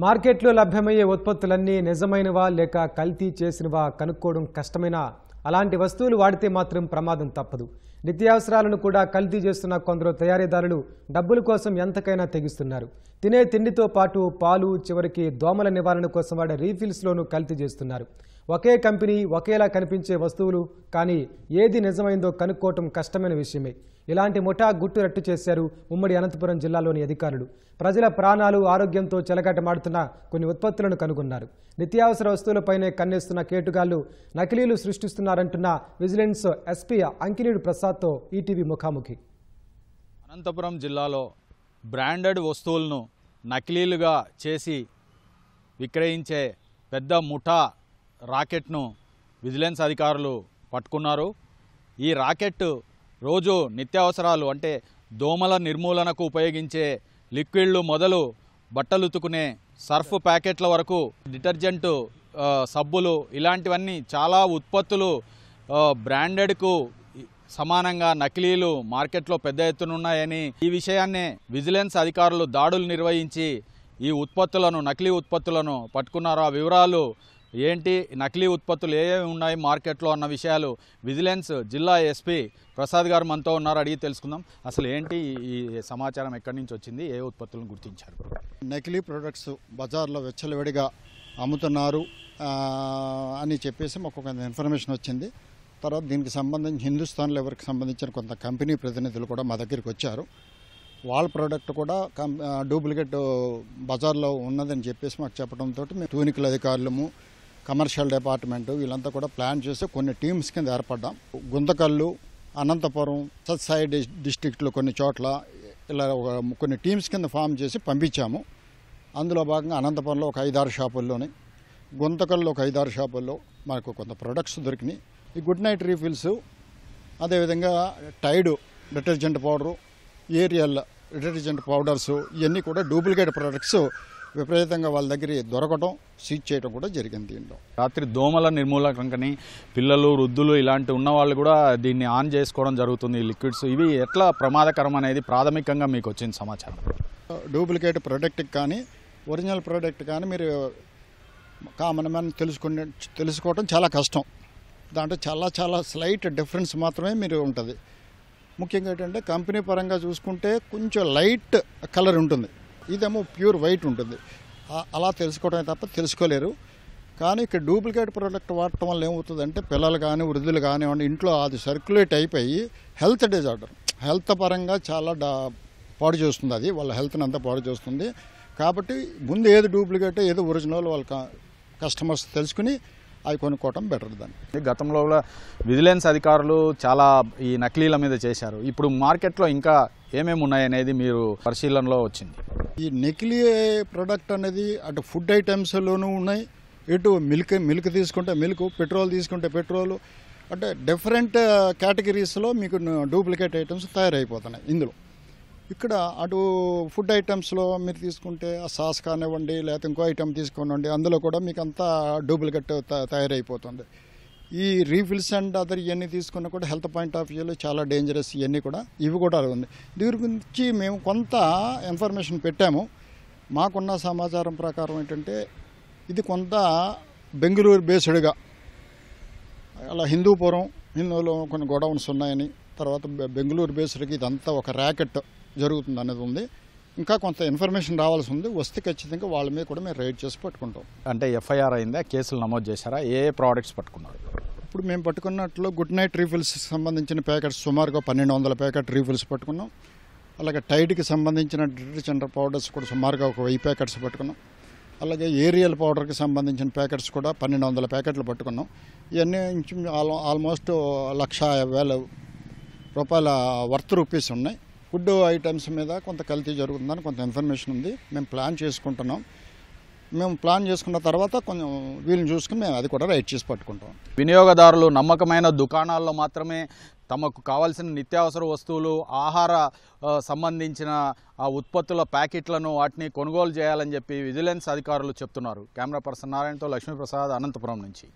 మార్కెట్లో లభ్యమయ్యే ఉత్పత్తులన్నీ నిజమైనవా లేక కల్తీ చేసినవా కనుక్కోవడం కష్టమైన అలాంటి వస్తువులు వాడితే మాత్రం ప్రమాదం తప్పదు. నిత్యావసరాలను కూడా కల్తీ చేస్తున్న కొందరు తయారీదారులు డబ్బుల కోసం ఎంతకైనా తెగిస్తున్నారు. తినే తిండితో పాటు పాలు, చివరికి దోమల నివారణ కోసం వాడే రీఫిల్స్లోనూ కల్తీ చేస్తున్నారు. ఒకే కంపెనీ ఒకేలా కనిపించే వస్తువులు కానీ ఏది నిజమైందో కనుక్కోవటం కష్టమైన విషయమే. ఇలాంటి ముఠా గుట్టు రట్టు చేశారు ఉమ్మడి అనంతపురం జిల్లాలోని అధికారులు. ప్రజల ప్రాణాలు, ఆరోగ్యంతో చెలగాటమాడుతున్న కొన్ని ఉత్పత్తులను కనుగొన్నారు. నిత్యావసర వస్తువులపైనే కన్నేస్తున్న కేటుగాళ్లు నకిలీలు సృష్టిస్తున్నారంటున్న విజిలెన్స్ ఎస్పీ అంకినీడు ప్రసాద్తో ఈటీవీ ముఖాముఖి. అనంతపురం జిల్లాలో బ్రాండెడ్ వస్తువులను నకిలీలుగా చేసి విక్రయించే పెద్ద ముఠా రాకెట్ను విజిలెన్స్ అధికారులు పట్టుకున్నారు. ఈ రాకెట్ రోజు నిత్యావసరాలు అంటే దోమల నిర్మూలనకు ఉపయోగించే లిక్విడ్లు మొదలు బట్టలు ఉతుకునే సర్ఫ్ ప్యాకెట్ల వరకు డిటర్జెంట్, సబ్బులు ఇలాంటివన్నీ చాలా ఉత్పత్తులు బ్రాండెడ్కు సమానంగా నకిలీలు మార్కెట్లో పెద్ద ఎత్తున ఉన్నాయని ఈ విషయాన్నే విజిలెన్స్ అధికారులు దాడులు నిర్వహించి ఈ ఉత్పత్తులను, నకిలీ ఉత్పత్తులను పట్టుకున్నారు. ఆ వివరాలు ఏంటి, నకిలీ ఉత్పత్తులు ఏమేమి ఉన్నాయి మార్కెట్లో అన్న విషయాలు విజిలెన్స్ జిల్లా ఎస్పీ ప్రసాద్ గారు మనతో ఉన్నారు. అడిగి తెలుసుకుందాం. అసలు ఏంటి ఈ సమాచారం, ఎక్కడి నుంచి వచ్చింది, ఏ ఉత్పత్తులను గుర్తించారు? నకిలీ ప్రొడక్ట్స్ బజార్లో వెచ్చలవిడిగా అమ్ముతున్నారు అని చెప్పేసి మాకు ఒక ఇన్ఫర్మేషన్ వచ్చింది. తర్వాత దీనికి సంబంధించి హిందుస్థాన్ లెవర్కి సంబంధించిన కొంత కంపెనీ ప్రతినిధులు కూడా మా దగ్గరికి వచ్చారు. వాళ్ళ ప్రోడక్ట్ కూడా డూప్లికేట్ బజార్లో ఉన్నదని చెప్పేసి మాకు చెప్పడంతో మేము తూనికల అధికారులము, కమర్షియల్ డిపార్ట్మెంటు వీళ్ళంతా కూడా ప్లాన్ చేసి కొన్ని టీమ్స్ కింద ఏర్పడ్డాం. గుంతకల్లు, అనంతపురం, సత్సాయి డిస్టిక్ట్లో కొన్ని చోట్ల ఇలా కొన్ని టీమ్స్ కింద ఫామ్ చేసి పంపించాము. అందులో భాగంగా అనంతపురంలో ఒక 5-6 షాపుల్లోని, గుంతకల్లో ఒక 5-6 షాపుల్లో మనకు కొంత ప్రొడక్ట్స్ దొరికినాయి. ఈ గుడ్ నైట్ రీఫిల్స్, అదేవిధంగా Tide detergent powder, Ariel detergent powders ఇవన్నీ కూడా డూప్లికేట్ ప్రొడక్ట్స్ విపరీతంగా వాళ్ళ దగ్గర దొరకడం, సీజ్ చేయడం కూడా జరిగింది. దీంట్లో రాత్రి దోమల నిర్మూలనకని పిల్లలు, వృద్ధులు ఇలాంటి ఉన్న వాళ్ళు కూడా దీన్ని ఆన్ చేసుకోవడం జరుగుతుంది. ఈ లిక్విడ్స్ ఇవి ఎట్లా ప్రమాదకరం అనేది ప్రాథమికంగా మీకు వచ్చిన సమాచారం? డూప్లికేట్ ప్రోడక్ట్కి కానీ ఒరిజినల్ ప్రోడక్ట్ కానీ మీరు కామన్ మ్యాన్ తెలుసుకోవడం చాలా కష్టం. దాంట్లో చాలా స్లైట్ డిఫరెన్స్ మాత్రమే మీరు ఉంటుంది. ముఖ్యంగా ఏంటంటే కంపెనీ పరంగా చూసుకుంటే కొంచెం లైట్ కలర్ ఉంటుంది, ఇదేమో ప్యూర్ వైట్ ఉంటుంది. అలా తెలుసుకోవడమే తప్ప తెలుసుకోలేరు. కానీ ఇక్కడ డూప్లికేట్ ప్రోడక్ట్ వాడటం వల్ల ఏమవుతుందంటే పిల్లలు కానీ వృద్ధులు కానివ్వండి ఇంట్లో అది సర్క్యులేట్ అయిపోయి హెల్త్ డిజార్డర్, హెల్త్ పరంగా చాలా పాడు చేస్తుంది. అది వాళ్ళ హెల్త్ని అంతా పాడు చేస్తుంది. కాబట్టి ముందు ఏది డూప్లికేట్ ఏది ఒరిజినల్ వాళ్ళ కస్టమర్స్ తెలుసుకుని అవి కొనుక్కోవటం బెటర్. దాన్ని గతంలో కూడా విజిలెన్స్ అధికారులు చాలా ఈ నకిలీల మీద చేశారు. ఇప్పుడు మార్కెట్లో ఇంకా ఏమేమి ఉన్నాయనేది మీరు పరిశీలనలో వచ్చింది. ఈ నకిలీ ప్రోడక్ట్ అనేది అటు ఫుడ్ ఐటమ్స్లోనూ ఉన్నాయి, ఇటు మిల్క్ తీసుకుంటే మిల్క్, పెట్రోల్ తీసుకుంటే పెట్రోల్, అంటే డిఫరెంట్ కేటగిరీస్లో మీకు డూప్లికేట్ ఐటమ్స్ తయారైపోతున్నాయి. ఇందులో ఇక్కడ అటు ఫుడ్ ఐటమ్స్లో మీరు తీసుకుంటే ఆ సాస్ కానివ్వండి, లేకపోతే ఇంకో ఐటమ్ తీసుకోనివ్వండి, అందులో కూడా మీకు అంతా డూప్లికేట్ తయారైపోతుంది. ఈ రీఫిల్స్ అండ్ అదర్ ఇవన్నీ తీసుకున్నా కూడా హెల్త్ పాయింట్ ఆఫ్ వ్యూలో చాలా డేంజరస్. ఇవన్నీ కూడా ఇవి కూడా ఉంది. దీని గురించి మేము కొంత ఇన్ఫర్మేషన్ పెట్టాము. మాకున్న సమాచారం ప్రకారం ఏంటంటే ఇది కొంత బెంగళూరు బేస్డ్గా అలా హిందూలో కొన్ని గోడౌన్స్ ఉన్నాయని, తర్వాత బెంగళూరు బేస్డ్కి ఇదంతా ఒక ర్యాకెట్ జరుగుతుంది అనేది ఉంది. ఇంకా కొంత ఇన్ఫర్మేషన్ రావాల్సి ఉంది. వస్తే ఖచ్చితంగా వాళ్ళ మీద కూడా మేము రైడ్ చేసి పట్టుకుంటాం. అంటే ఎఫ్ఐఆర్ అయిందా, కేసులు నమోదు చేశారా, ఏ ప్రోడక్ట్స్ పట్టుకున్నారు? ఇప్పుడు మేము పట్టుకున్నట్లు గుడ్ నైట్ రీఫిల్స్ సంబంధించిన ప్యాకెట్స్ సుమారుగా 1200 ప్యాకెట్ రీఫిల్స్ పట్టుకున్నాం. అలాగే టైడ్కి సంబంధించిన డిటర్జెంట్ పౌడర్స్ కూడా సుమారుగా ఒక 1000 ప్యాకెట్స్ పట్టుకున్నాం. అలాగే ఏరియల్ పౌడర్కి సంబంధించిన ప్యాకెట్స్ కూడా 1200 ప్యాకెట్లు పట్టుకున్నాం. ఇవన్నీ ఆల్మోస్ట్ 1,50,000 రూపాయల వర్త్ రూపీస్ ఉన్నాయి. ఫుడ్ ఐటమ్స్ మీద కొంత కల్తీ జరుగుతుందని కొంత ఇన్ఫర్మేషన్ ఉంది. మేము ప్లాన్ చేసుకుంటున్నాం. మేము ప్లాన్ చేసుకున్న తర్వాత కొంచెం వీళ్ళని చూసుకుని మేము అది కూడా రైట్ చేసి పట్టుకుంటాం. వినియోగదారులు నమ్మకమైన దుకాణాల్లో మాత్రమే తమకు కావాల్సిన నిత్యావసర వస్తువులు, ఆహార సంబంధించిన ఆ ఉత్పత్తుల ప్యాకెట్లను వాటిని కొనుగోలు చేయాలని చెప్పి విజిలెన్స్ అధికారులు చెప్తున్నారు. కెమెరా పర్సన్ నారాయణతో లక్ష్మీప్రసాద్, అనంతపురం నుంచి.